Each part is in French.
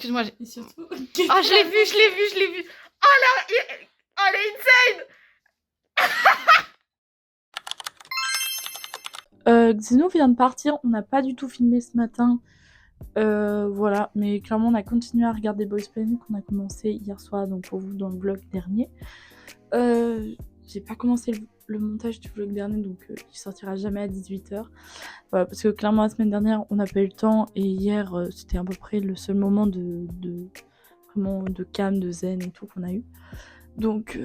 Excuse-moi, Et surtout... Ah, je l'ai vu. Oh là, oh, elle est insane. Xeno vient de partir, on n'a pas du tout filmé ce matin. Voilà, mais clairement on a continué à regarder Boys Planet qu'on a commencé hier soir, donc pour vous dans le vlog dernier. J'ai pas commencé le montage du vlog dernier, donc il sortira jamais à 18h. Voilà, parce que clairement la semaine dernière on n'a pas eu le temps, et hier c'était à peu près le seul moment vraiment de calme, de zen et tout qu'on a eu. Donc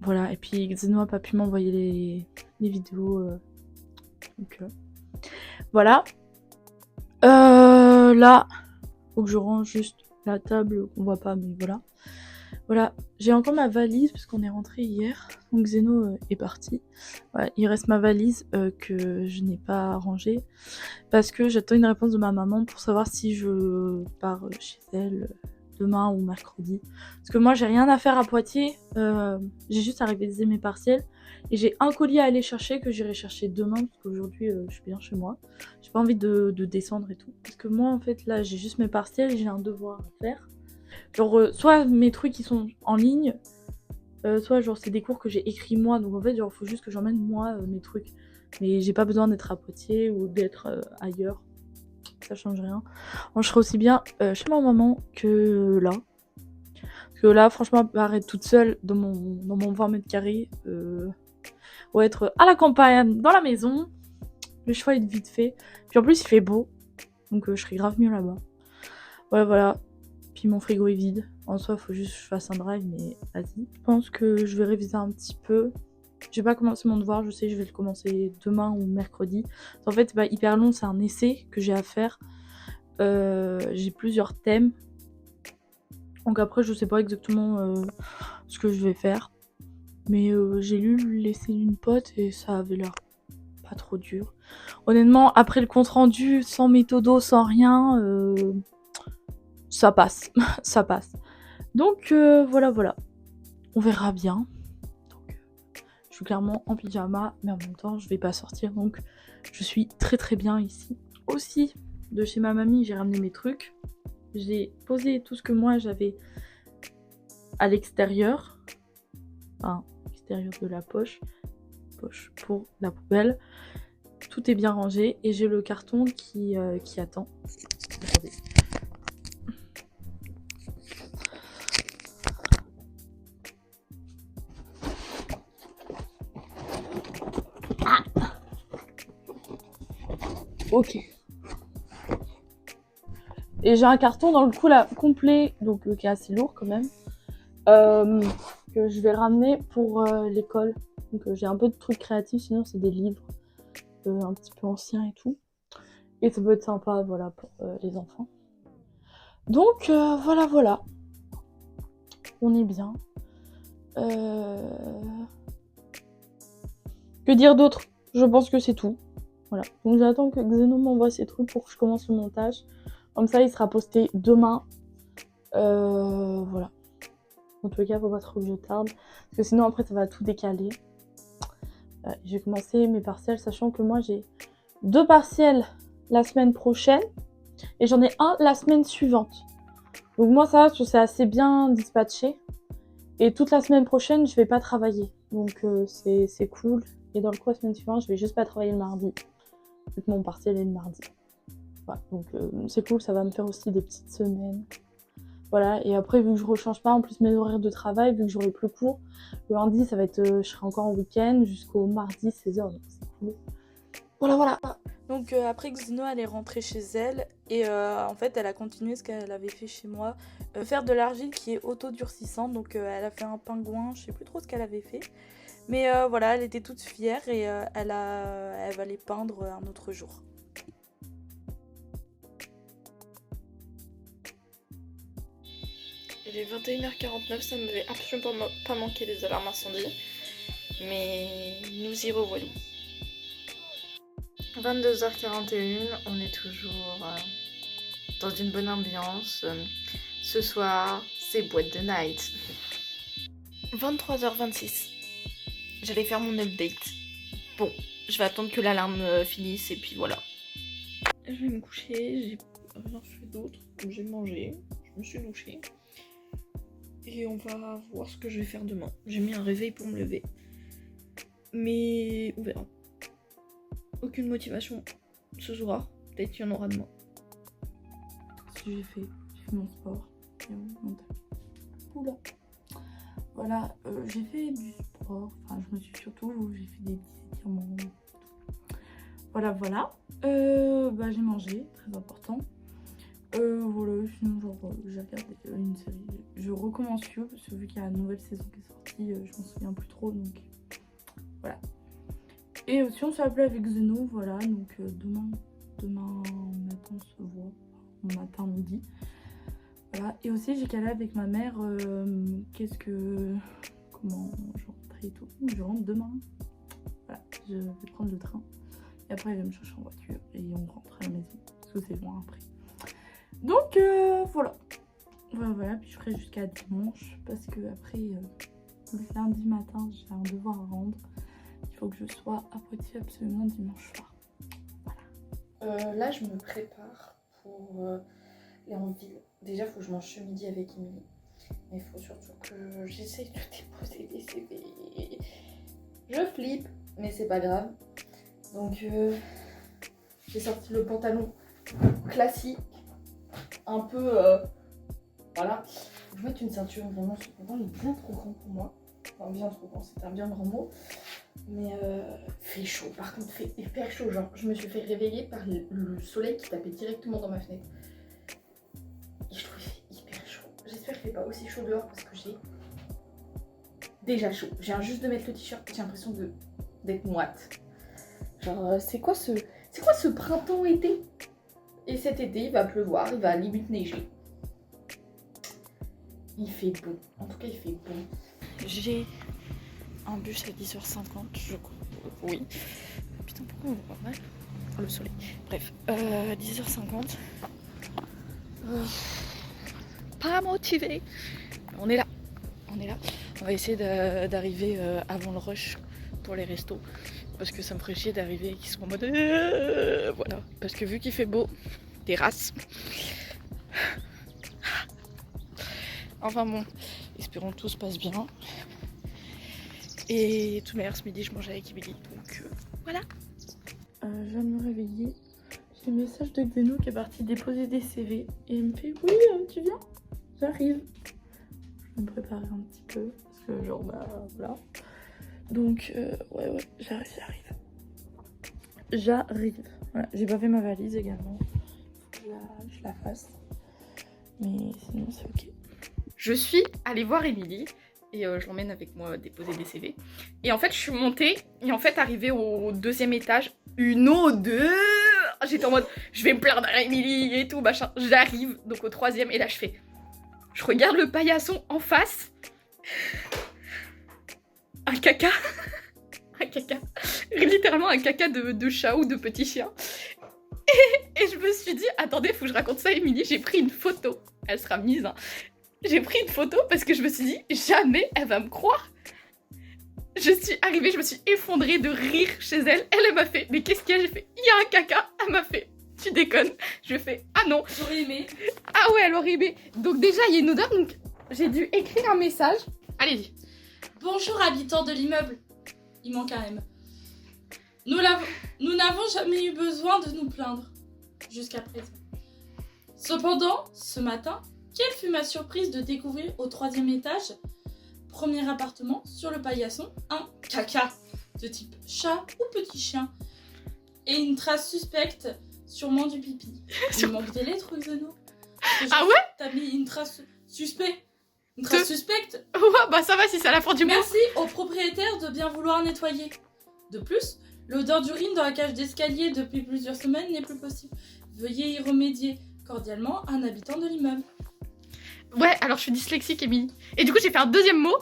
voilà, et puis Xeno a pas pu m'envoyer les vidéos. Donc voilà. Là, faut que je range juste la table qu'on voit pas, mais voilà. Voilà, j'ai encore ma valise parce qu'on est rentré hier. Donc Xeno est parti. Voilà, il reste ma valise que je n'ai pas rangée parce que j'attends une réponse de ma maman pour savoir si je pars chez elle demain ou mercredi. Parce que moi j'ai rien à faire à Poitiers, j'ai juste à réviser mes partiels et j'ai un colis à aller chercher que j'irai chercher demain parce qu'aujourd'hui je suis bien chez moi. J'ai pas envie de descendre et tout. Parce que moi en fait là j'ai juste mes partiels et j'ai un devoir à faire. Genre soit mes trucs qui sont en ligne, soit genre c'est des cours que j'ai écrits moi, donc en fait genre faut juste que j'emmène moi mes trucs. Mais j'ai pas besoin d'être à Poitiers ou d'être ailleurs, ça change rien. Bon, je serai aussi bien chez ma maman que là. Parce que là franchement paraître toute seule dans mon 20 mètres carrés, ou être à la campagne, dans la maison, le choix est vite fait. Puis en plus il fait beau, donc je serai grave mieux là-bas. Voilà. Puis mon frigo est vide. En soi, faut juste que je fasse un drive, mais vas-y. Je pense que je vais réviser un petit peu. J'ai pas commencé mon devoir, je sais, je vais le commencer demain ou mercredi. En fait, c'est pas hyper long, c'est un essai que j'ai à faire. J'ai plusieurs thèmes. Donc après, je sais pas exactement ce que je vais faire. Mais j'ai lu l'essai d'une pote et ça avait l'air pas trop dur. Honnêtement, après le compte rendu, sans méthodo, sans rien, ça passe. Ça passe. Donc voilà. On verra bien. Donc, je suis clairement en pyjama, mais en même temps, je vais pas sortir. Donc, je suis très bien ici. Aussi, de chez ma mamie, j'ai ramené mes trucs. J'ai posé tout ce que moi j'avais à l'extérieur. Enfin, l'extérieur de la poche. Poche pour la poubelle. Tout est bien rangé et j'ai le carton qui attend. Attendez. Ok. Et j'ai un carton dans le coup là complet, donc qui est assez lourd quand même, que je vais ramener pour l'école. Donc j'ai un peu de trucs créatifs, sinon c'est des livres un petit peu anciens et tout. Et ça peut être sympa, voilà, pour les enfants. Donc voilà. On est bien. Que dire d'autre? Je pense que c'est tout. Voilà. Donc j'attends que Xeno m'envoie ses trucs pour que je commence le montage. Comme ça, il sera posté demain. Voilà. En tout cas, faut pas trop que je tarde. Parce que sinon, après, ça va tout décaler. Je vais commencer mes partiels, sachant que moi, j'ai 2 partiels la semaine prochaine. Et j'en ai un la semaine suivante. Donc moi, ça va, c'est assez bien dispatché. Et toute la semaine prochaine, je vais pas travailler. Donc c'est cool. Et dans le coup, la semaine suivante, je vais juste pas travailler le mardi. Vu que mon partiel est le mardi. Voilà, donc c'est cool, ça va me faire aussi des petites semaines. Voilà, et après, vu que je rechange pas en plus mes horaires de travail, vu que j'aurai plus cours, le lundi, ça va être, je serai encore en week-end jusqu'au mardi 16h, donc c'est cool. Voilà. Donc après Xeno, elle est rentrée chez elle et en fait, elle a continué ce qu'elle avait fait chez moi. Faire de l'argile qui est auto-durcissante, donc elle a fait un pingouin, je sais plus trop ce qu'elle avait fait. Mais voilà, elle était toute fière et elle va les peindre un autre jour. Il est 21h49, ça ne devait absolument pas manquer des alarmes incendie. Mais nous y revoilà. 22h41, on est toujours dans une bonne ambiance. Ce soir, c'est boîte de night. 23h26, j'allais faire mon update. Bon, je vais attendre que l'alarme finisse et puis voilà. Je vais me coucher, j'ai rien fait d'autre. J'ai mangé, je me suis douchée. Et on va voir ce que je vais faire demain. J'ai mis un réveil pour me lever. Mais on verra. Aucune motivation ce soir. Peut-être qu'il y en aura demain. Ce que j'ai fait mon sport. Et mon tapis. Oula. Voilà, j'ai fait du sport. Enfin, j'ai fait des petits étirements. Voilà. J'ai mangé, très important. Voilà, sinon j'ai regardé une série. Je recommence You parce que vu qu'il y a la nouvelle saison qui est sortie, je m'en souviens plus trop, donc voilà. Et aussi on s'est appelé avec Zeno, voilà, donc demain matin on se voit, matin midi. Voilà, et aussi j'ai calé avec ma mère, comment je rentre et tout. Je rentre demain. Voilà, je vais prendre le train. Et après elle va me chercher en voiture et on rentre à la maison, parce que c'est loin après. Donc voilà, puis je ferai jusqu'à dimanche parce que après le lundi matin j'ai un devoir à rendre. Il faut que je sois à Poitiers absolument dimanche soir. Voilà. Là je me prépare pour aller en ville. Déjà il faut que je mange ce midi avec Émilie. Mais il faut surtout que j'essaye de déposer des CV. Je flippe, mais c'est pas grave. Donc j'ai sorti le pantalon classique. Un peu voilà, je vais mettre une ceinture, vraiment ce pantalon est bien trop grand pour moi, enfin bien trop grand, c'est un bien grand mot, mais fait chaud, par contre fait hyper chaud, genre je me suis fait réveiller par le soleil qui tapait directement dans ma fenêtre et je trouvais hyper chaud. J'espère qu'il fait pas aussi chaud dehors parce que j'ai déjà chaud, je viens juste de mettre le t-shirt, j'ai l'impression d'être moite, genre c'est quoi ce printemps-été? Et cet été, il va pleuvoir, il va limite neiger. Il fait beau. En tout cas, il fait beau. J'ai un bus à 10h50, je crois. Oui. Putain, pourquoi on voit pas mal? Oh, le soleil. Bref, 10h50. Pas motivé. On est là. On va essayer d'arriver avant le rush pour les restos. Parce que ça me ferait chier d'arriver et qu'ils soient en mode voilà. Parce que vu qu'il fait beau, terrasse. Enfin bon, espérons que tout se passe bien. Et tout à l'heure ce midi je mange avec Émilie. Donc voilà. Je viens de me réveiller. J'ai un message de Xeno qui est parti déposer des CV. Et il me fait oui, tu viens? J'arrive. Je vais me préparer un petit peu. Parce que genre voilà. Donc ouais, j'arrive. Voilà, j'ai pas fait ma valise également. Faut que je la fasse. Mais sinon c'est ok. Je suis allée voir Émilie et je l'emmène avec moi déposer des CV. Et en fait je suis montée et en fait arrivée au 2e étage, une odeur. J'étais en mode je vais me plaindre à Émilie et tout machin. J'arrive donc au 3e et là je regarde le paillasson en face. Un caca. Un caca. Littéralement un caca de chat ou de petit chien. Et je me suis dit, attendez, faut que je raconte ça à Émilie. J'ai pris une photo. Elle sera mise, hein. J'ai pris une photo parce que je me suis dit, jamais elle va me croire. Je suis arrivée, je me suis effondrée de rire chez elle. Elle m'a fait, mais qu'est-ce qu'il y a? J'ai fait, il y a un caca. Elle m'a fait, tu déconnes. Je fais, ah non. J'aurais aimé. Ah ouais, elle aurait aimé. Donc déjà, il y a une odeur, donc j'ai dû écrire un message. Allez-y. Bonjour habitants de l'immeuble. Il manque un M. Nous n'avons jamais eu besoin de nous plaindre. Jusqu'à présent. Cependant, ce matin, quelle fut ma surprise de découvrir au 3e étage, premier appartement, sur le paillasson, un caca de type chat ou petit chien. Et une trace suspecte, sûrement du pipi. Il manque des lettres, Xeno. Ah ouais? T'as mis une trace suspecte. Une trace suspecte. Ouais, bah ça va si c'est à la fin du mois. Merci au propriétaire de bien vouloir nettoyer. De plus, l'odeur d'urine dans la cage d'escalier depuis plusieurs semaines n'est plus possible. Veuillez y remédier. Cordialement, un habitant de l'immeuble. Ouais, alors je suis dyslexique, Émilie. Et du coup, j'ai fait un 2e mot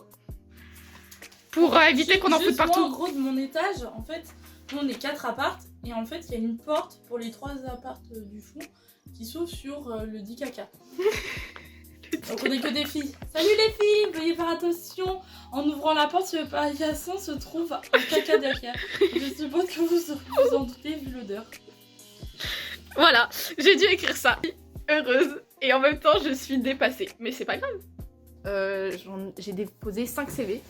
pour éviter qu'on en foute partout. Moi, en gros, de mon étage, en fait, nous, on est 4 appartes. Et en fait, il y a une porte pour les 3 appartes du fond qui s'ouvre sur le dit caca. Donc, on n'est que des filles. Salut les filles, veuillez faire attention. En ouvrant la porte, sur le paillasson se trouve un caca derrière. Je suppose que vous vous en doutez vu l'odeur. Voilà, j'ai dû écrire ça. heureuse et en même temps je suis dépassée. Mais c'est pas grave. J'ai déposé 5 CV,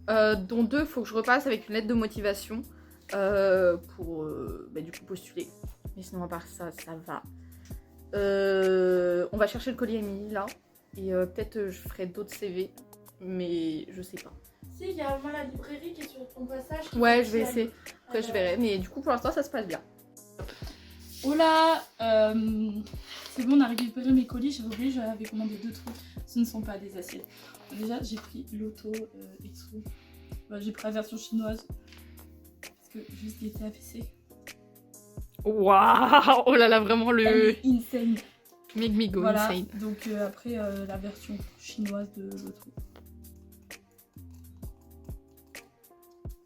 dont 2 faut que je repasse avec une lettre de motivation pour du coup postuler. Mais sinon à part ça, ça va. On va chercher le colis Emily là. Et peut-être je ferai d'autres CV, mais je sais pas. Si, il y a la librairie qui est sur ton passage. Ouais, je vais essayer. Après, je verrai. Mais du coup, pour l'instant, ça se passe bien. Oh là, c'est bon, on a récupéré mes colis. J'avais oublié, j'avais commandé 2 trucs. Ce ne sont pas des assiettes. Déjà, j'ai pris l'auto exo. Bah, j'ai pris la version chinoise. Parce que juste il était AVC. Waouh! Oh là là, vraiment Elle le. est insane. Make me go Voilà, insane. donc après la version chinoise de l'auto.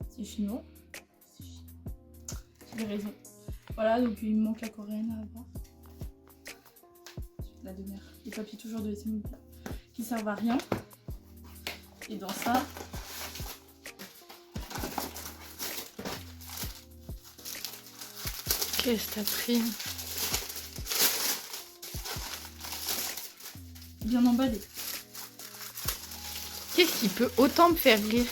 C'est chinois. C'est chinois. J'ai raison. Voilà, donc il me manque la coréenne à avoir. La demeure. Les papiers toujours de SMU qui servent à rien. Et dans ça. Qu'est-ce que t'as pris? Bien emballé. Qu'est-ce qui peut autant me faire rire?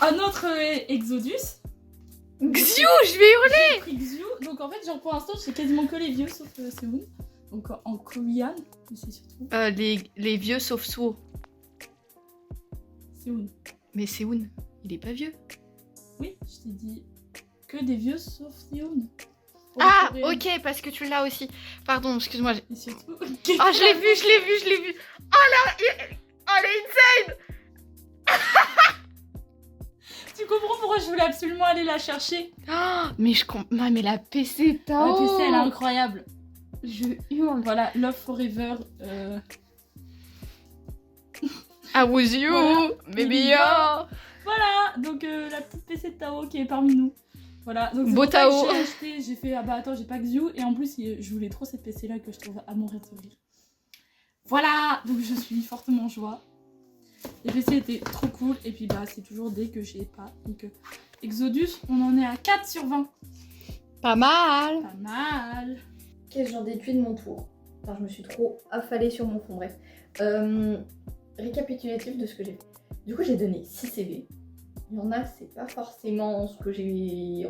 Un autre Exodus. Xiu, je vais hurler! J'ai pris Xiu. Donc en fait, genre pour l'instant, je sais quasiment que les vieux sauf Seoul. Donc en coréen, mais c'est surtout Les vieux sauf Suo. Seoul. Mais Seoun, il est pas vieux. Oui, je t'ai dit que des vieux sauf Seoul. Ah, ok, parce que tu l'as aussi. Pardon, excuse-moi. Et surtout. Oh, je l'ai vu. Oh là, elle est insane. Tu comprends pourquoi je voulais absolument aller la chercher? Oh, mais je comprends. Non, mais la PC, t'as. La PC, elle est incroyable. Je hurle. Voilà, Love Forever. I was you, Voilà. baby yo. Voilà, donc la petite PC de Tao qui est parmi nous. Voilà, donc c'est Beau pour ça que Tao. j'ai acheté, j'ai fait ah bah attends, j'ai pas Xiu et en plus je voulais trop cette PC là que je trouve à mourir de sourire. Voilà, donc je suis fortement en joie. Les PC étaient trop cool et puis bah c'est toujours dès que j'ai pas. Donc Exodus, on en est à 4 sur 20. Pas mal. Pas mal. Qu'est-ce que j'en déduis de mon tour? Enfin, je me suis trop affalée sur mon fond, bref. Récapitulatif de ce que j'ai fait. Du coup, j'ai donné 6 CV. Il y en a, c'est pas forcément ce que j'ai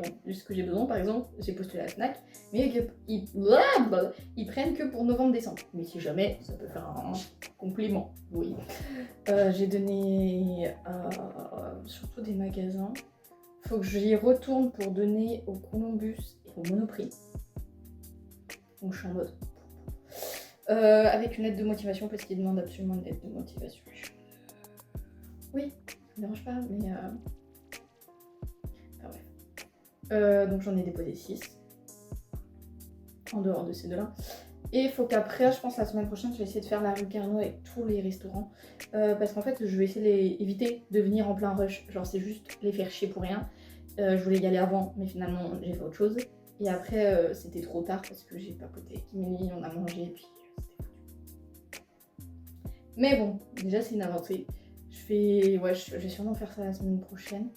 besoin. Par exemple, j'ai postulé à la FNAC, mais ils prennent que pour novembre-décembre. Mais si jamais, ça peut faire un compliment, oui. J'ai donné surtout des magasins. Faut que j'y retourne pour donner au Columbus et au Monoprix. Donc je suis en mode. Avec une lettre de motivation parce qu'il demande absolument une lettre de motivation. Oui, ça me dérange pas, mais donc j'en ai déposé 6 en dehors de ces deux-là. Et il faut qu'après, je pense la semaine prochaine, je vais essayer de faire la rue Carnot avec tous les restaurants. Parce qu'en fait, je vais essayer d'éviter de venir en plein rush. Genre, c'est juste les faire chier pour rien. Je voulais y aller avant, mais finalement, j'ai fait autre chose. Et après, c'était trop tard parce que j'ai papoté avec Emily, on a mangé, et puis c'était foutu. Mais bon, déjà, c'est une avancée. Je vais sûrement faire ça la semaine prochaine.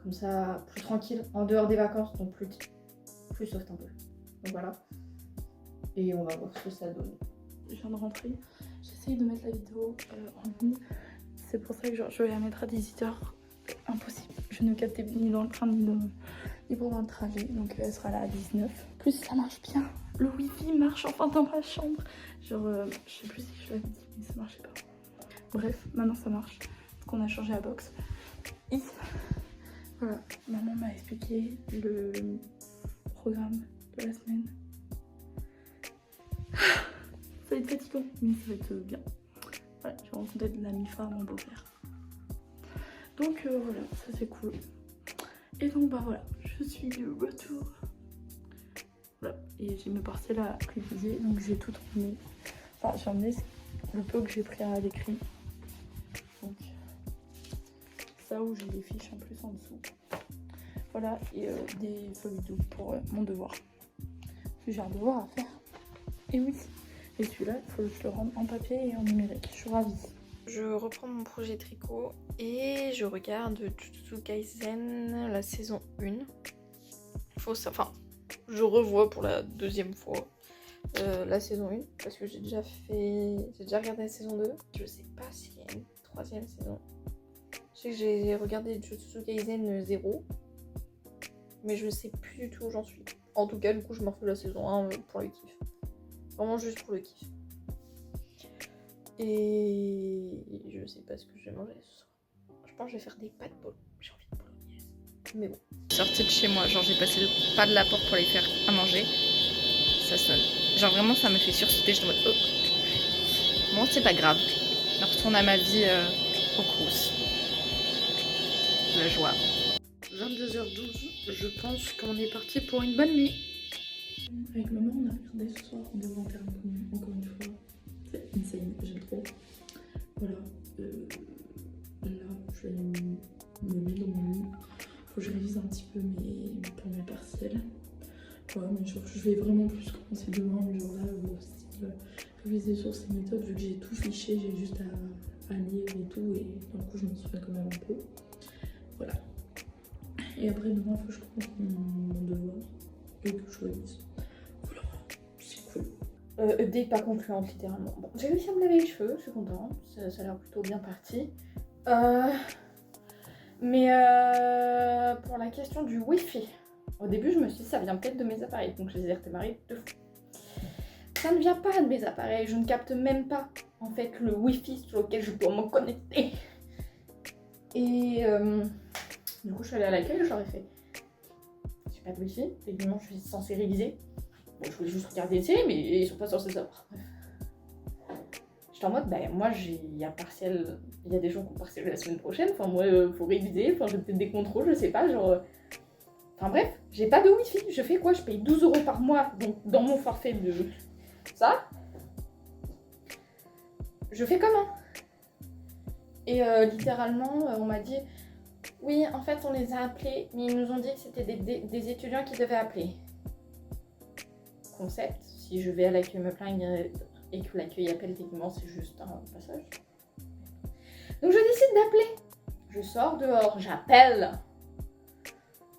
Comme ça, plus tranquille, en dehors des vacances, donc plus soft un peu. Donc voilà. Et on va voir ce que ça donne. Je viens de rentrer. J'essaye de mettre la vidéo en ligne. C'est pour ça que je vais la mettre à 18h. Impossible. Je ne captais ni dans le train ni pendant le trajet. Donc elle sera là à 19. En plus ça marche bien. Le wifi marche enfin dans ma chambre. Genre je sais plus si je l'avais dit mais ça marchait pas. Bref, maintenant ça marche. Donc on a changé la box. Et voilà, maman m'a expliqué le programme de la semaine. Ça va être fatigant, mais ça va être bien. Voilà, j'ai rencontré de la mi-fa, mon beau-père. Donc voilà, ça c'est cool. Et donc bah voilà, je suis de retour. Voilà, et j'ai mes partiels à réviser, donc j'ai tout emmené. Enfin, j'ai emmené le peu que j'ai pris à l'écrit. Donc ça où j'ai des fiches en plus en dessous. Voilà, et des feuilles d'eau pour mon devoir. J'ai un devoir à faire. Et oui, et celui-là, il faut que je le rende en papier et en numérique. Je suis ravie. Je reprends mon projet tricot et je regarde Jujutsu Kaisen, la saison 1. je revois pour la deuxième fois la saison 1 parce que j'ai déjà regardé la saison 2. Je sais pas s'il y a une troisième saison. Je sais que j'ai regardé Jujutsu Kaisen 0, mais je sais plus du tout où j'en suis. En tout cas, du coup, je me refais la saison 1 pour le kiff. Vraiment juste pour le kiff. Et je sais pas ce que je vais manger ce soir. Je pense que je vais faire des pâtes bolo. J'ai envie de bolognaise. Mais bon. Sortie de chez moi, genre j'ai passé le pas de la porte pour aller faire à manger. Ça sonne. Genre vraiment ça me fait sursauter, je suis en mode oh. Bon c'est pas grave. Je retourne à ma vie au crous. La joie. 22h12, je pense qu'on est parti pour une bonne nuit. Avec maman, on a regardé ce soir devant Terre Inconnue, encore une fois. C'est insane, j'aime trop. Voilà. Là, je vais me mettre dans mon lit. Faut que je révise un petit peu pour mes partiels. Ouais, mais genre, je vais vraiment plus commencer demain, genre là, aussi, réviser sur ces méthodes, vu que j'ai tout fiché, j'ai juste à lire et tout, et du coup, je m'en souviens quand même un peu. Voilà. Et après, demain, il faut que je commence mon devoir et que je révise. Voilà, c'est cool. Update pas concluante, littéralement. Bon, j'ai réussi à me laver les cheveux, je suis contente, ça a l'air plutôt bien parti. Mais pour la question du Wi-Fi, au début, je me suis dit ça vient peut-être de mes appareils, donc je les ai redémarrés 2 fois. Ça ne vient pas de mes appareils, je ne capte même pas en fait le Wi-Fi sur lequel je dois me connecter. Et du coup, je suis allée à l'accueil, je leur ai fait j'ai pas de Wi-Fi, et dimanche, je suis censée réviser. Bon, je voulais juste regarder une série, mais ils sont pas censés savoir. Bref. J'étais en mode, bah moi, il y a partiel, il y a des gens qui ont partiel la semaine prochaine, enfin moi, faut réviser, enfin j'ai peut-être des contrôles, je sais pas, genre... Enfin bref, j'ai pas de Wi-Fi, je fais quoi? Je paye 12 € par mois, donc dans mon forfait de ça. Je fais comment? Et littéralement, on m'a dit, oui, en fait, on les a appelés, mais ils nous ont dit que c'était des étudiants qui devaient appeler. Concept, si je vais à l'accueil me plaindre et que l'accueil appelle, techniquement, c'est juste un passage. Donc je décide d'appeler. Je sors dehors, j'appelle.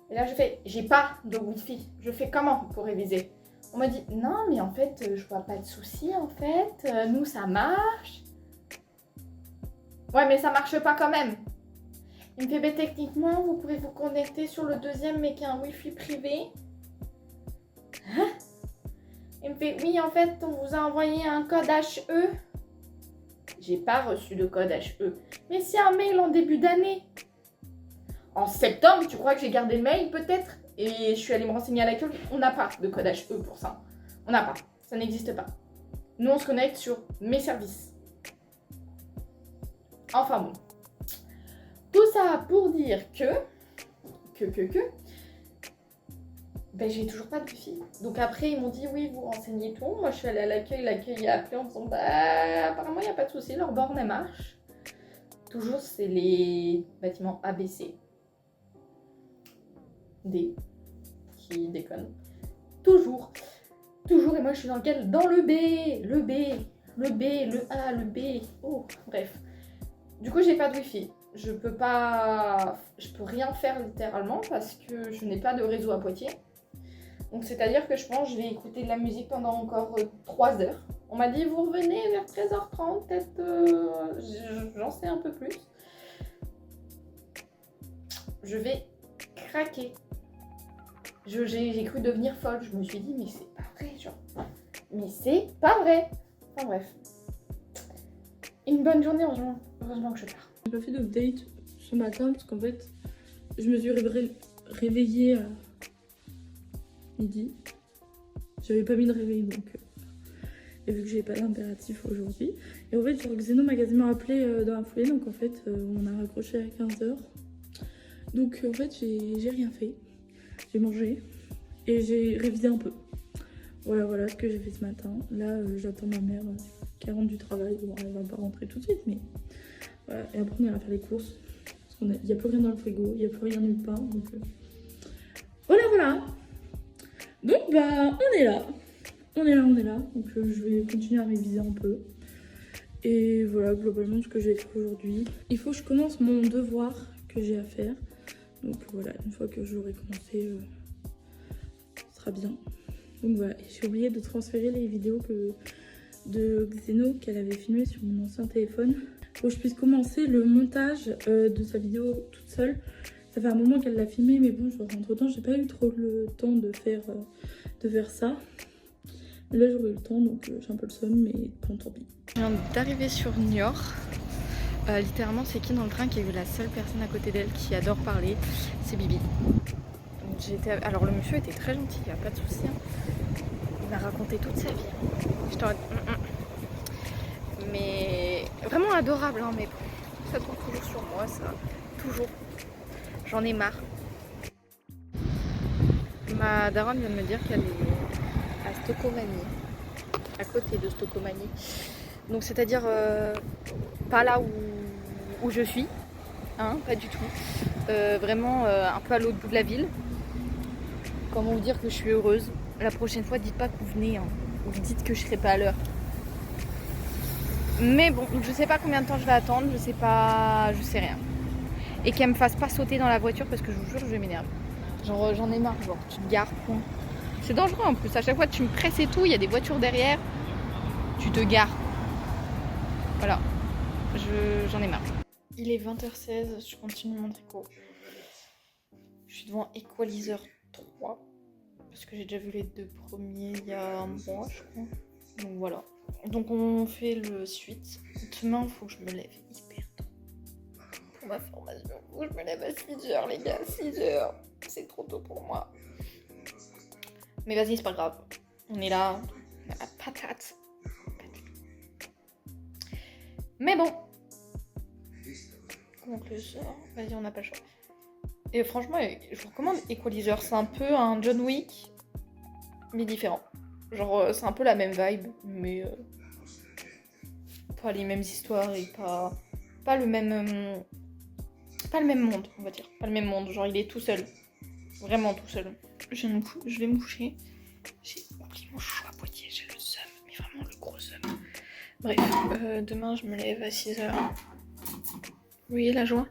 Et là, je fais, j'ai pas de Wi-Fi. Je fais comment pour réviser? On m'a dit, non, mais en fait, je vois pas de souci, en fait. Nous, ça marche. Ouais, mais ça marche pas quand même. Il me fait, mais techniquement, vous pouvez vous connecter sur le deuxième, mais qui a un Wi-Fi privé. Hein? Il me fait, oui, en fait, on vous a envoyé un code HE. J'ai pas reçu de code HE. Mais c'est un mail en début d'année. En septembre, tu crois que j'ai gardé le mail peut-être? Et je suis allée me renseigner à l'accueil. On n'a pas de code HE pour ça. On n'a pas. Ça n'existe pas. Nous, on se connecte sur mes services. Enfin bon. Tout ça pour dire que ben, j'ai toujours pas de Wi-Fi. Donc après, ils m'ont dit, oui, vous renseignez tout. Moi, je suis allée à l'accueil a appelé en disant, bah, apparemment, il n'y a pas de souci, leur borne, elle marche. Toujours, c'est les bâtiments ABC. D. Qui déconne. Toujours. Toujours, et moi, je suis dans lequel? Dans le B, le B, le B, le A, le B. Oh, bref. Du coup, j'ai pas de Wi-Fi. Je peux rien faire littéralement parce que je n'ai pas de réseau à Poitiers. Donc c'est-à-dire que je pense que je vais écouter de la musique pendant encore 3 heures. On m'a dit vous revenez vers 13h30, peut-être j'en sais un peu plus. Je vais craquer. J'ai cru devenir folle. Je me suis dit mais c'est pas vrai, genre. Mais c'est pas vrai. Enfin bref. Une bonne journée, heureusement que je pars. J'ai pas fait d'update ce matin parce qu'en fait, je me suis réveillée à midi. J'avais pas mis de réveil donc. Et vu que j'ai pas d'impératif aujourd'hui. Et en fait, genre Xeno m'a quasiment appelé dans la foulée. Donc en fait, on a raccroché à 15h. Donc en fait, j'ai rien fait. J'ai mangé et j'ai révisé un peu. Voilà ce que j'ai fait ce matin. Là, j'attends ma mère qui rentre du travail. Bon, elle va pas rentrer tout de suite, mais voilà. Et après, on ira faire les courses. Parce qu'il n'y a plus rien dans le frigo, il n'y a plus rien nulle part. Donc voilà. Donc bah, on est là. Donc je vais continuer à réviser un peu. Et voilà, globalement, ce que j'ai fait aujourd'hui. Il faut que je commence mon devoir que j'ai à faire. Donc voilà, une fois que j'aurai commencé, ce sera sera bien. Donc voilà, j'ai oublié de transférer les vidéos de Xeno qu'elle avait filmées sur mon ancien téléphone pour que je puisse commencer le montage de sa vidéo toute seule. Ça fait un moment qu'elle l'a filmé, mais bon, genre, entre temps j'ai pas eu trop le temps de faire ça. Là j'aurai eu le temps, donc j'ai un peu le seum, mais bon, tant pis. Je viens d'arriver sur Niort. Littéralement, c'est qui dans le train qui a eu la seule personne à côté d'elle qui adore parler? C'est Bibi. Alors le monsieur était très gentil, il n'y a pas de souci. Il m'a raconté toute sa vie. Je t'en... Mais vraiment adorable, hein, mais ça tombe toujours sur moi, ça. Toujours. J'en ai marre. Ma daronne vient de me dire qu'elle est à Stokomani, à côté de Stokomani. Donc c'est-à-dire pas là où je suis, hein, pas du tout. Vraiment un peu à l'autre bout de la ville. Comment vous dire que je suis heureuse? La prochaine fois, dites pas que vous venez, hein. Vous dites que je serai pas à l'heure. Mais bon, je sais pas combien de temps je vais attendre, je sais rien. Et qu'elle me fasse pas sauter dans la voiture parce que je vous jure, je vais m'énerver. Genre, j'en ai marre, genre, tu te gares, point. C'est dangereux en plus, à chaque fois tu me presses et tout, il y a des voitures derrière, tu te gares. Voilà, j'en ai marre. Il est 20h16, je continue mon tricot. Je suis devant Equalizer 3, parce que j'ai déjà vu les 2 premiers il y a un mois, je crois. Donc voilà. Donc on fait le suite. Demain, il faut que je me lève hyper tôt. Pour ma formation, il faut que je me lève à 6h, les gars, 6h. C'est trop tôt pour moi. Mais vas-y, c'est pas grave. On est là, on a la patate. Mais bon. Conclusion. Vas-y, on n'a pas le choix. Et franchement, je vous recommande Equalizer. C'est un peu un John Wick, mais différent. Genre, c'est un peu la même vibe, mais pas les mêmes histoires et pas le même monde, on va dire. Pas le même monde. Genre, il est tout seul. Vraiment tout seul. Je vais me coucher. J'ai oublié mon chou à Poitiers. J'ai le seum, mais vraiment le gros seum. Bref, demain, je me lève à 6h. Vous voyez la joie?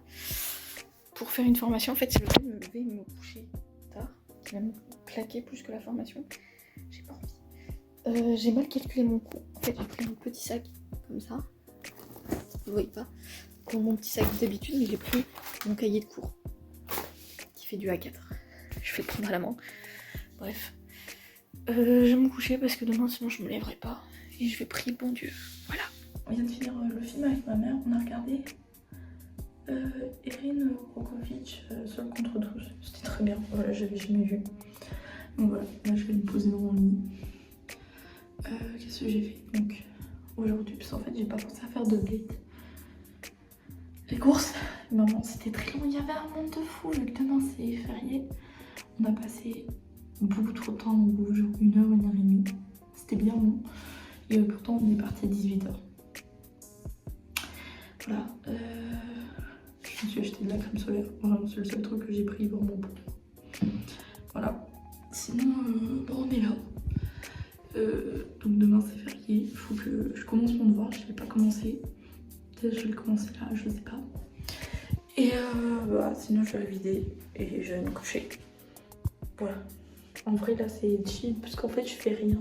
Pour faire une formation, en fait, c'est le fait de me lever et me coucher tard qui va me claquer plus que la formation. J'ai pas envie. J'ai mal calculé mon coût. En fait, j'ai pris un petit sac comme ça. Vous voyez pas? Comme mon petit sac d'habitude, mais j'ai pris mon cahier de cours qui fait du A4. Je vais le prendre à la main. Bref. Je vais me coucher parce que demain, sinon, je me lèverai pas. Et je vais prier le bon Dieu. Voilà. On vient de finir le film avec ma mère. On a regardé Erin Brockovich, Seul contre tous. C'était très bien. Voilà, j'avais jamais vu. Donc voilà, là je vais me poser dans mon lit. Qu'est-ce que j'ai fait donc aujourd'hui? Parce qu'en fait, j'ai pas pensé à faire de date. Les courses, maman, c'était très long. Il y avait un monde de fou. Vu que demain c'est férié, on a passé beaucoup trop de temps en gros, genre 1h, 1h30. C'était bien long. Et pourtant, on est parti à 18h. Voilà. Je me suis acheté de la crème solaire. Vraiment, c'est le seul truc que j'ai pris vraiment pour moi. Voilà. Sinon, bon, on est là. Donc demain c'est férié. Il faut que je commence mon devoir. Je ne l'ai pas commencé. Peut-être que je vais le commencer là, je sais pas. Et voilà, sinon je vais la vider et je vais me coucher. Voilà. En vrai là c'est chill parce qu'en fait je fais rien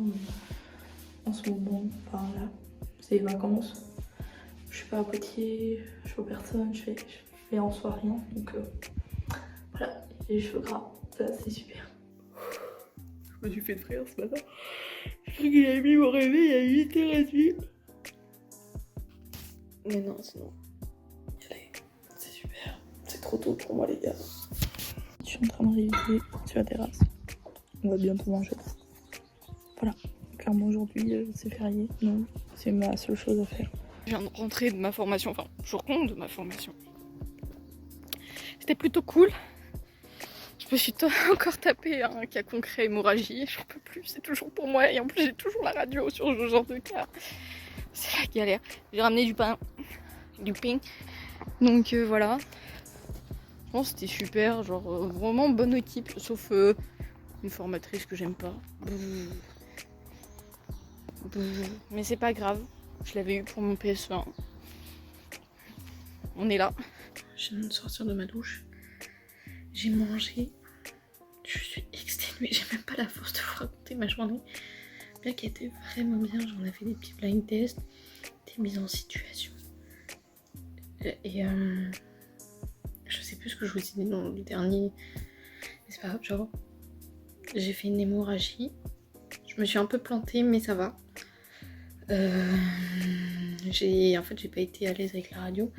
en ce moment. Enfin là, c'est les vacances. Je suis pas à Poitiers, je vois personne, je fais en soi rien. Donc voilà, les cheveux gras, ça c'est super. Je me suis fait frire ce matin. Je crois qu'il a mis mon réveil à 8h30. Mais non, sinon, allez, c'est super. C'est trop tôt pour moi les gars. Je suis en train de réviser sur la terrasse. On va bientôt manger. Voilà, clairement aujourd'hui c'est férié. Non, c'est ma seule chose à faire. Je viens de rentrer de ma formation, enfin, je rentre de ma formation. C'était plutôt cool. Je me suis encore tapé un cas concret hémorragie, j'en peux plus, c'est toujours pour moi. Et en plus, j'ai toujours la radio sur ce genre de cas. C'est la galère. J'ai ramené du pain. Donc voilà. Je pense que c'était super, genre vraiment bonne équipe, sauf une formatrice que j'aime pas. Mais c'est pas grave. Je l'avais eu pour mon PS1. On est là. Je viens de sortir de ma douche. J'ai mangé. Je suis exténuée. Mais j'ai même pas la force de vous raconter ma journée. Bien qu'elle était vraiment bien, j'en ai fait des petits blind tests, des mises en situation. Et je sais plus ce que je vous ai dit dans le dernier. Mais c'est pas grave, genre j'ai fait une hémorragie. Je me suis un peu plantée mais ça va. En fait j'ai pas été à l'aise avec la radio.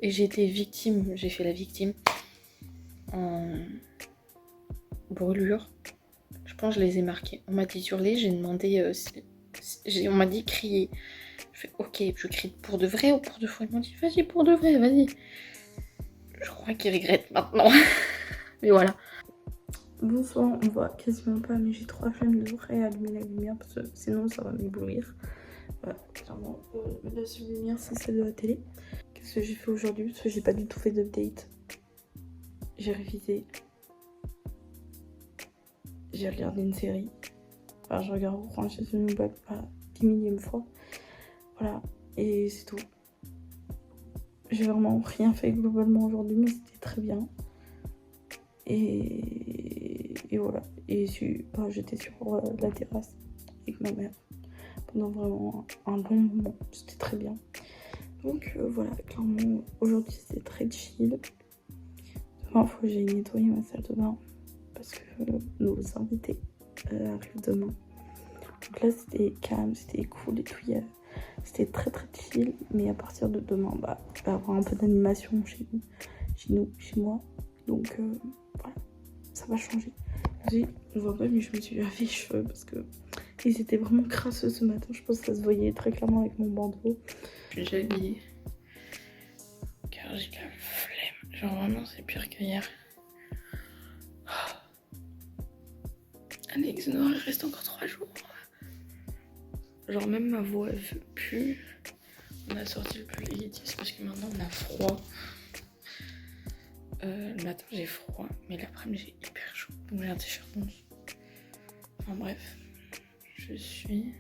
Et j'ai été victime, j'ai fait la victime en brûlure. Je pense que je les ai marqués. On m'a dit hurler, j'ai demandé, on m'a dit crier. Je fais ok, je crie pour de vrai ou pour de faux. Ils m'ont dit vas-y pour de vrai, vas-y. Je crois qu'ils regrettent maintenant. Mais voilà. Bonsoir, on voit quasiment pas, mais j'ai trop flemme de réallumer la lumière parce que sinon ça va m'éblouir. Voilà, clairement, la seule lumière c'est celle de la télé. Qu'est-ce que j'ai fait aujourd'hui? Parce que j'ai pas du tout fait d'update. J'ai révisé. J'ai regardé une série. Enfin, je regarde Orange is the New Black pour la 10 millième fois. Voilà, et c'est tout. J'ai vraiment rien fait globalement aujourd'hui, mais c'était très bien. Et voilà. Et j'étais sur la terrasse avec ma mère pendant vraiment un long moment. C'était très bien. Donc voilà, clairement, aujourd'hui c'était très chill. Demain, il faut que j'aille nettoyer ma salle de bain parce que nos invités arrivent demain. Donc là, c'était calme, c'était cool et tout. C'était très très chill. Mais à partir de demain, il va y avoir un peu d'animation chez moi. Donc voilà, ça va changer. On voit pas, mais je me suis lavé les cheveux parce que ils étaient vraiment crasseux ce matin. Je pense que ça se voyait très clairement avec mon bandeau. Je suis déjà habillée car j'ai la flemme. Genre vraiment, c'est pire que hier. Alex Noir, il reste encore 3 jours. Genre même ma voix elle veut plus. On a sorti le pull Yétis parce que maintenant on a froid. Le matin j'ai froid, mais l'après-midi j'ai hyper chaud. Donc j'ai un t-shirt en dessous. Enfin bref, je suis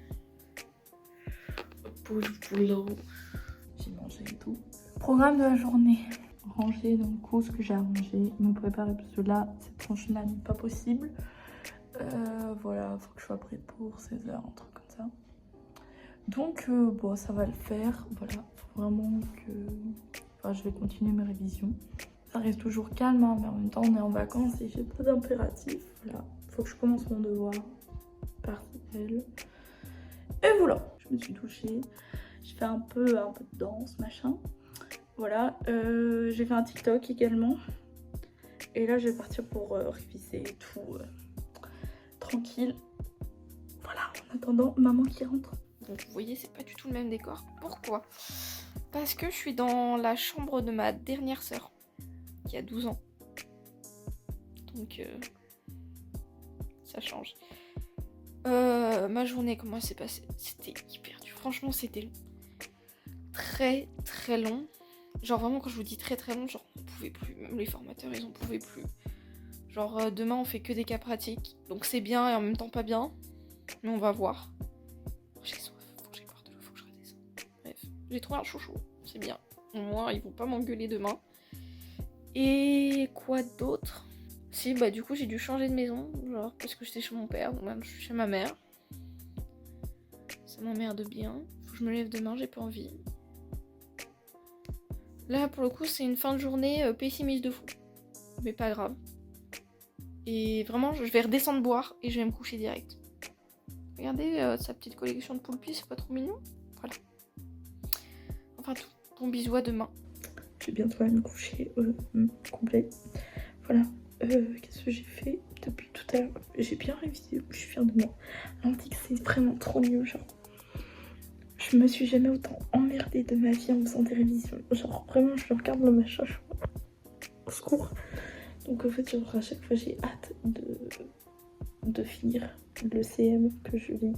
au boulot. J'ai mangé et tout. Programme de la journée. Ranger dans le coup ce que j'ai à ranger. Me préparer parce que là, cette tranche-là n'est pas possible. Voilà, faut que je sois prête pour 16h, un truc comme ça. Donc bon, ça va le faire. Voilà, faut vraiment que... Enfin, je vais continuer mes révisions. Ça reste toujours calme, hein, mais en même temps on est en vacances et j'ai pas d'impératif. Voilà, faut que je commence mon devoir partiel. Et voilà, je me suis douchée. Je fais un peu de danse, machin. Voilà, j'ai fait un TikTok également. Et là je vais partir pour réviser et tout. Tranquille. Voilà, en attendant maman qui rentre. Donc vous voyez, c'est pas du tout le même décor. Pourquoi? Parce que je suis dans la chambre de ma dernière sœur, qui a 12 ans. Donc ça change. Ma journée, comment elle s'est passée? C'était hyper dur. Franchement, c'était long. Très très long. Genre vraiment, quand je vous dis très très long, genre on pouvait plus. Même les formateurs, ils en pouvaient plus. Genre demain, on fait que des cas pratiques. Donc c'est bien et en même temps pas bien. Mais on va voir. J'ai soif, faut que j'aille boire de l'eau, faut que je redescende. Bref, j'ai trouvé un chouchou. C'est bien. Au moins, ils vont pas m'engueuler demain. Et quoi d'autre? Si, bah du coup j'ai dû changer de maison, genre parce que j'étais chez mon père, donc maintenant je suis chez ma mère. Ça m'emmerde bien. Faut que je me lève demain, j'ai pas envie. Là pour le coup c'est une fin de journée pessimiste de fou. Mais pas grave. Et vraiment je vais redescendre boire et je vais me coucher direct. Regardez sa petite collection de poulpies, c'est pas trop mignon? Voilà. Enfin tout. Bon bisous, à demain. Je vais bientôt aller me coucher complet. Voilà. Qu'est-ce que j'ai fait depuis tout à l'heure? J'ai bien révisé, je suis fière de moi. L'antique c'est vraiment trop mieux, genre. Je me suis jamais autant emmerdée de ma vie en faisant des révisions. Genre vraiment je regarde le machin, au secours. Donc en fait genre à chaque fois j'ai hâte de finir le CM que je lis.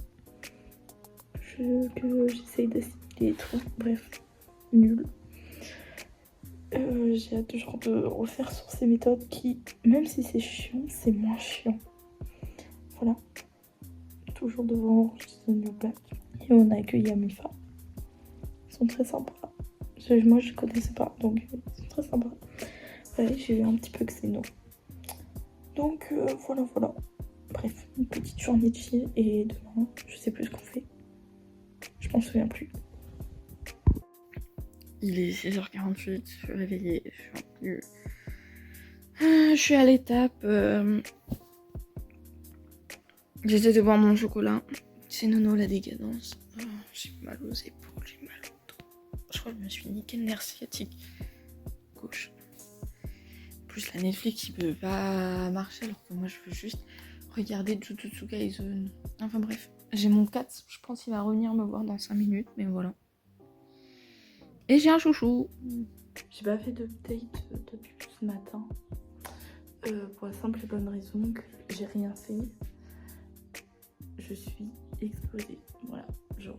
Que j'essaye d'assimiler et tout. Bref, nul. J'ai hâte genre de refaire sur ces méthodes qui, même si c'est chiant, c'est moins chiant. Voilà. Toujours devant The New Black. Et on a accueilli Amifa. Ils sont très sympas. Moi je connaissais pas, donc ils sont très sympas. Ouais, j'ai eu un petit peu Xeno. Donc voilà. Bref, une petite journée de chill et demain, je sais plus ce qu'on fait. Je m'en souviens plus. Il est 6h48, je suis réveillée, je suis un peu... Je suis à l'étape. J'essaie de boire mon chocolat. C'est Nono la décadence. Oh, j'ai mal aux épaules, j'ai mal au dos. Je crois que je me suis niqué le nerf sciatique gauche. En plus la Netflix il peut pas marcher alors que moi je veux juste regarder Jujutsu Kaisen. Enfin bref, j'ai mon 4, je pense qu'il va revenir me voir dans 5 minutes, mais voilà. Et j'ai un chouchou. J'ai pas fait d'update depuis ce matin. Pour la simple et bonne raison que j'ai rien fait. Je suis explosée. Voilà. Genre,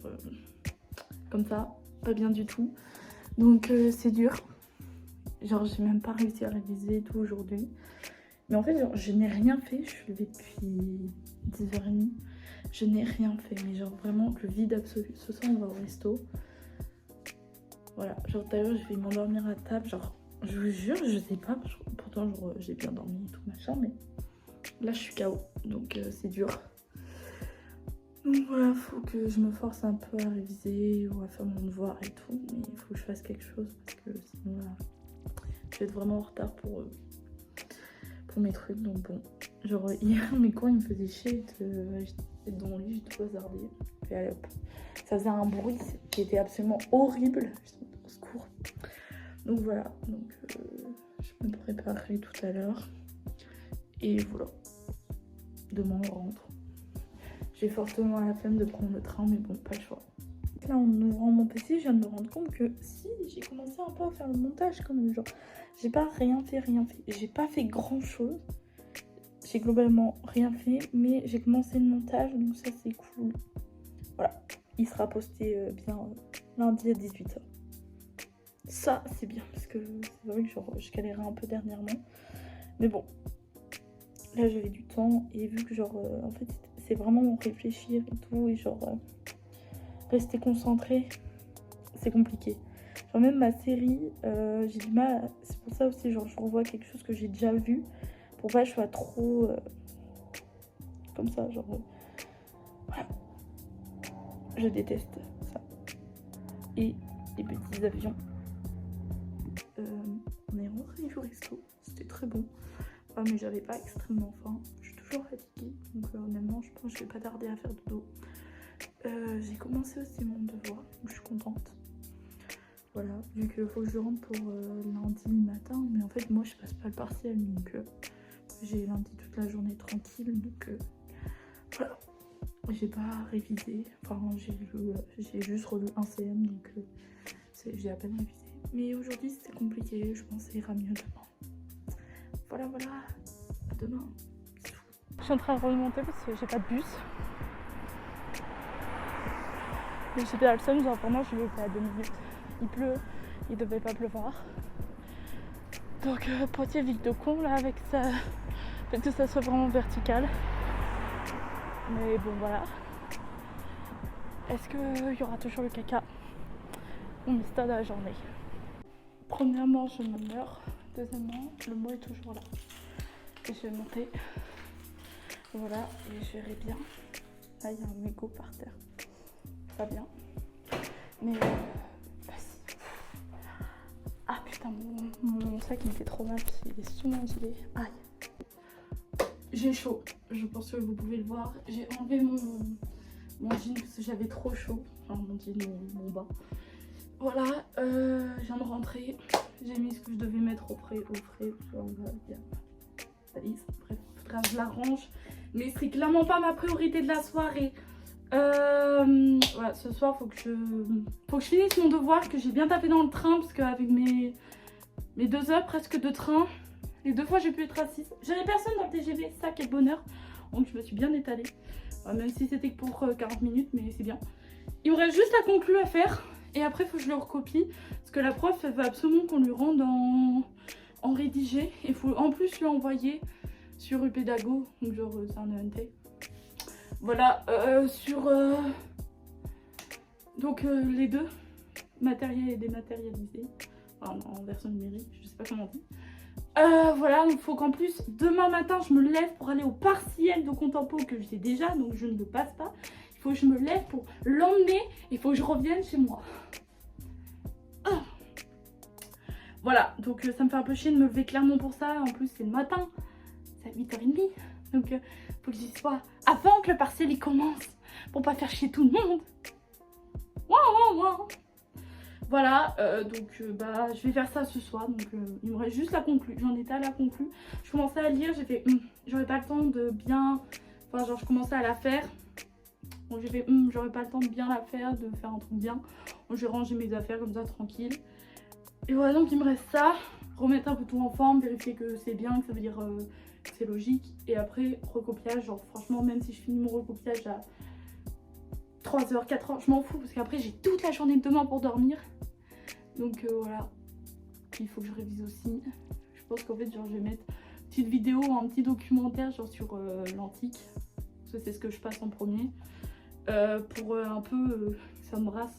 comme ça, pas bien du tout. Donc, c'est dur. Genre, j'ai même pas réussi à réviser et tout aujourd'hui. Mais en fait, genre, je n'ai rien fait. Je suis levée depuis 10h30. Je n'ai rien fait. Mais genre, vraiment, le vide absolu. Ce soir, on va au resto. Voilà. Genre, d'ailleurs, je vais m'endormir à table. Genre, je vous jure, je sais pas. Pourtant, genre, j'ai bien dormi et tout machin. Mais là, je suis KO. Donc, c'est dur. Donc voilà, faut que je me force un peu à réviser ou à faire mon devoir et tout, mais il faut que je fasse quelque chose parce que sinon là, je vais être vraiment en retard pour mes trucs. Donc bon, genre hier mes cours ils me faisaient chier d'être dans mon lit, j'étais bazardée. Et allez hop, ça faisait un bruit qui était absolument horrible, j'étais au secours. Donc voilà, donc je me préparerai tout à l'heure et voilà, demain on rentre. J'ai fortement la flemme de prendre le train, mais bon, pas le choix. Là, en ouvrant mon PC, je viens de me rendre compte que si, j'ai commencé un peu à faire le montage quand même. Genre, j'ai pas rien fait. J'ai pas fait grand chose. J'ai globalement rien fait, mais j'ai commencé le montage, donc ça c'est cool. Voilà, il sera posté bien lundi à 18h. Ça, c'est bien, parce que c'est vrai que genre, je galérais un peu dernièrement. Mais bon, là j'avais du temps, et vu que genre, en fait, c'est vraiment réfléchir et tout, et genre rester concentré, c'est compliqué. Genre même ma série, j'ai du mal, c'est pour ça aussi, genre je revois quelque chose que j'ai déjà vu, pour pas que je sois trop comme ça, genre voilà. Je déteste ça. Et les petits avions. On est rentré du resto, c'était très bon. Ah, mais j'avais pas extrêmement faim, je suis toujours fatiguée, donc honnêtement je pense que je vais pas tarder à faire dodo. J'ai commencé aussi mon devoir, donc je suis contente. Voilà, vu qu'il faut que je rentre pour lundi matin, mais en fait moi je passe pas le partiel, donc j'ai lundi toute la journée tranquille, donc voilà. J'ai pas révisé, enfin j'ai juste relu un CM, donc j'ai à peine révisé. Mais aujourd'hui c'était compliqué, je pense que ça ira mieux demain. Voilà, à demain. Je suis en train de remonter parce que j'ai pas de bus. Mais j'étais à le seum, genre vraiment je l'ai fait à 2 minutes. Il pleut, il devait pas pleuvoir. Donc Poitiers ville de con là avec ça. Peut-être que ça soit vraiment vertical. Mais bon voilà. Est-ce qu'il y aura toujours le caca? On me stade à la journée. Premièrement je me meurs. Deuxièmement, le mot est toujours là. Et je vais monter. Voilà, et je verrai bien. Là, il y a un mégot par terre. Pas bien. Mais vas-y. Ah putain, mon sac il me fait trop mal parce qu'il est souvent gelé. Aïe. J'ai chaud. Je pense que vous pouvez le voir. J'ai enlevé mon jean parce que j'avais trop chaud. Enfin, mon jean, mon bas. Voilà, je viens de rentrer. J'ai mis ce que je devais mettre au frais. On va bien. Valise. Bref, faudra que je la range. Mais c'est clairement pas ma priorité de la soirée. Voilà, ce soir faut que je finisse mon devoir, que j'ai bien tapé dans le train parce qu'avec mes 2 heures presque de train, les 2 fois j'ai pu être assise. J'avais personne dans le TGV, ça quel bonheur. Donc je me suis bien étalée. Même si c'était que pour 40 minutes, mais c'est bien. Il me reste juste la conclue à faire. Et après, il faut que je le recopie. Parce que la prof, elle veut absolument qu'on lui rende en rédigé. Il faut en plus lui envoyer sur UPédago. Donc, genre, c'est un ENT. Voilà. Donc, les deux. Matériel et dématérialisé. Enfin, en version numérique. Je sais pas comment on dit. Voilà, donc il faut qu'en plus, demain matin, je me lève pour aller au partiel de contempo que j'ai déjà, donc je ne le passe pas. Il faut que je me lève pour l'emmener, il faut que je revienne chez moi. Voilà, donc ça me fait un peu chier de me lever clairement pour ça. En plus, c'est le matin, c'est à 8h30. Donc, faut que j'y sois avant que le partiel il commence, pour pas faire chier tout le monde. Voilà, donc bah, je vais faire ça ce soir. Donc, il me reste juste la conclue. J'en étais à la conclue. Je commençais à lire, j'ai fait, j'aurais pas le temps de bien... Enfin, genre, je commençais à la faire. Donc, j'ai fait, j'aurais pas le temps de bien la faire, de faire un truc bien. Donc, je vais ranger mes affaires comme ça, tranquille. Et voilà, donc il me reste ça, remettre un peu tout en forme, vérifier que c'est bien, que ça veut dire que c'est logique. Et après, recopiage, genre franchement, même si je finis mon recopiage à 3h, 4h, je m'en fous, parce qu'après j'ai toute la journée de demain pour dormir. Donc voilà, il faut que je révise aussi. Je pense qu'en fait, genre, je vais mettre une petite vidéo, un petit documentaire genre sur l'antique, parce que c'est ce que je passe en premier, pour un peu que ça me brasse.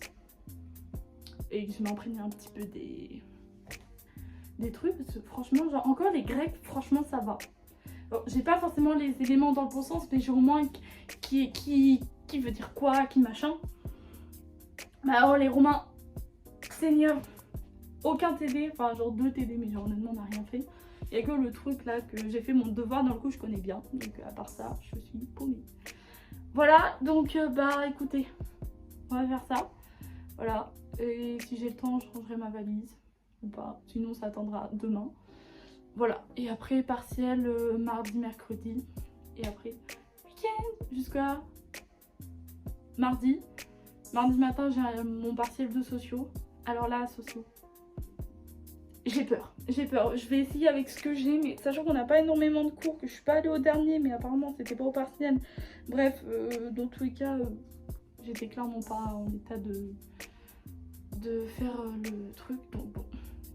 Et que je m'imprègne un petit peu des trucs, parce que franchement, genre encore les Grecs, franchement ça va. Bon, j'ai pas forcément les éléments dans le bon sens, mais j'ai au moins qui veut dire quoi, qui machin. Bah alors les Romains, Seigneur, aucun TD, enfin genre 2 TD, mais genre honnêtement on n'a rien fait. Il y a que le truc là que j'ai fait mon devoir, dans le coup je connais bien, donc à part ça, je suis paumée. Voilà, donc bah écoutez, on va faire ça, voilà. Et si j'ai le temps, je rangerai ma valise ou pas. Sinon, ça attendra demain. Voilà. Et après, partiel mardi, mercredi. Et après, week-end jusqu'à mardi. Mardi matin, j'ai mon partiel de sociaux. Alors là, sociaux. J'ai peur. J'ai peur. Je vais essayer avec ce que j'ai. Mais sachant qu'on n'a pas énormément de cours, que je suis pas allée au dernier, mais apparemment, c'était pas au partiel. Bref, dans tous les cas, j'étais clairement pas en état de faire le truc, donc bon,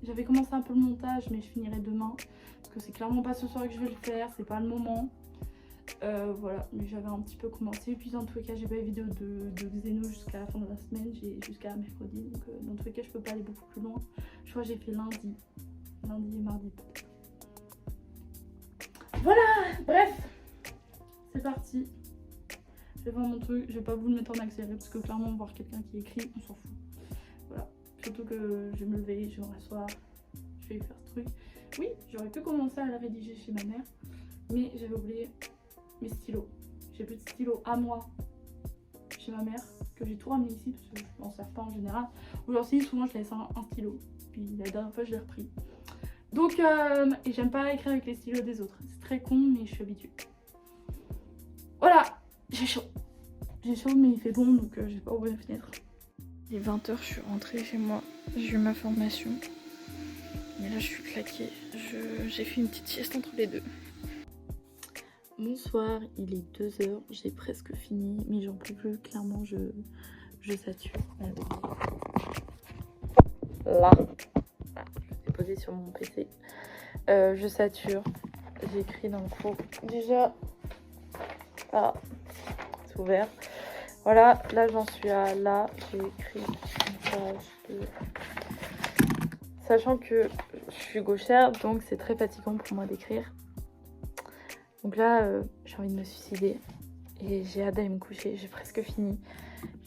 j'avais commencé un peu le montage, mais je finirai demain parce que c'est clairement pas ce soir que je vais le faire, c'est pas le moment. Voilà, mais j'avais un petit peu commencé, et puis dans tous les cas j'ai pas les vidéos de Xeno jusqu'à la fin de la semaine, j'ai jusqu'à mercredi, donc dans tous les cas je peux pas aller beaucoup plus loin. Je crois que j'ai fait lundi et mardi peut-être. Voilà, bref, c'est parti. Je vais voir mon truc, je vais pas vous le mettre en accéléré parce que clairement voir quelqu'un qui écrit, on s'en fout. Voilà, surtout que je vais me lever, je vais m'asseoir, je vais faire ce truc. Oui, j'aurais pu commencer à la rédiger chez ma mère, mais j'avais oublié mes stylos. J'ai plus de stylos à moi chez ma mère, que j'ai tout ramené ici parce que je m'en sers pas en général. Ou genre si, souvent je laisse un stylo, puis la dernière fois je l'ai repris. Donc, et j'aime pas écrire avec les stylos des autres. C'est très con, mais je suis habituée. Voilà, j'ai chaud. J'ai chaud, mais il fait bon, donc je vais pas ouvrir la fenêtre. Il est 20h, je suis rentrée chez moi, j'ai eu ma formation. Mais là je suis claquée, j'ai fait une petite sieste entre les deux. Bonsoir, il est 2h, j'ai presque fini, mais j'en peux plus, clairement je sature. Là, je l'ai posé sur mon PC. Je sature, j'ai écrit dans le cours. Déjà, ah, c'est ouvert. Voilà, là j'en suis à là, j'ai écrit une page de... Sachant que je suis gauchère, donc c'est très fatigant pour moi d'écrire. Donc là, j'ai envie de me suicider et j'ai hâte d'aller me coucher, j'ai presque fini.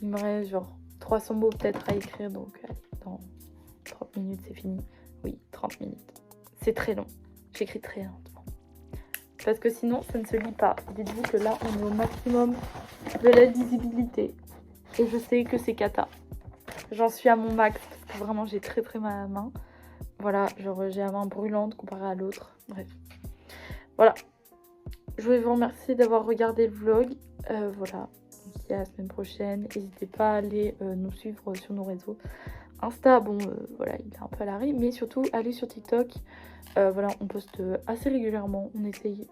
Il me reste genre 300 mots peut-être à écrire, donc allez, dans 30 minutes c'est fini. Oui, 30 minutes. C'est très long, j'écris très lentement. Parce que sinon, ça ne se lit pas. Dites-vous que là, on est au maximum de la lisibilité. Et je sais que c'est cata. J'en suis à mon max, parce que vraiment, j'ai très mal à la main. Voilà, genre j'ai la main brûlante comparée à l'autre. Bref. Voilà. Je voulais vous remercier d'avoir regardé le vlog. Voilà. On se dit à la semaine prochaine. N'hésitez pas à aller nous suivre sur nos réseaux. Insta, bon, voilà, il est un peu à l'arrêt. Mais surtout, allez sur TikTok. Voilà, on poste assez régulièrement. On essaye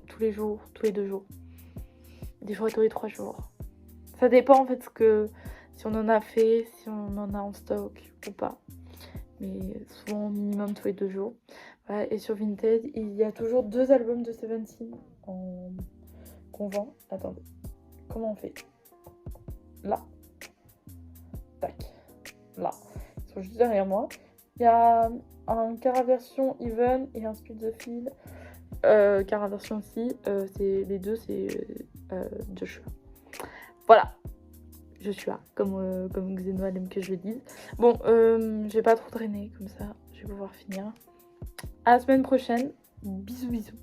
tous les jours, tous les 2 jours. Des fois tous les 3 jours. Ça dépend en fait si on en a fait, si on en a en stock ou pas. Mais souvent au minimum tous les 2 jours. Voilà, et sur Vinted, il y a toujours 2 albums de Seventeen qu'on vend. Attendez, comment on fait? Là. Tac. Là. Ils sont juste derrière moi. Il y a un Cara version Even et un Speed the Field. Cara version aussi, les deux c'est Joshua. Voilà, Joshua, comme Xeno elle aime que je le dise. Bon, je vais pas trop traîner comme ça, je vais pouvoir finir. À la semaine prochaine, bisous bisous.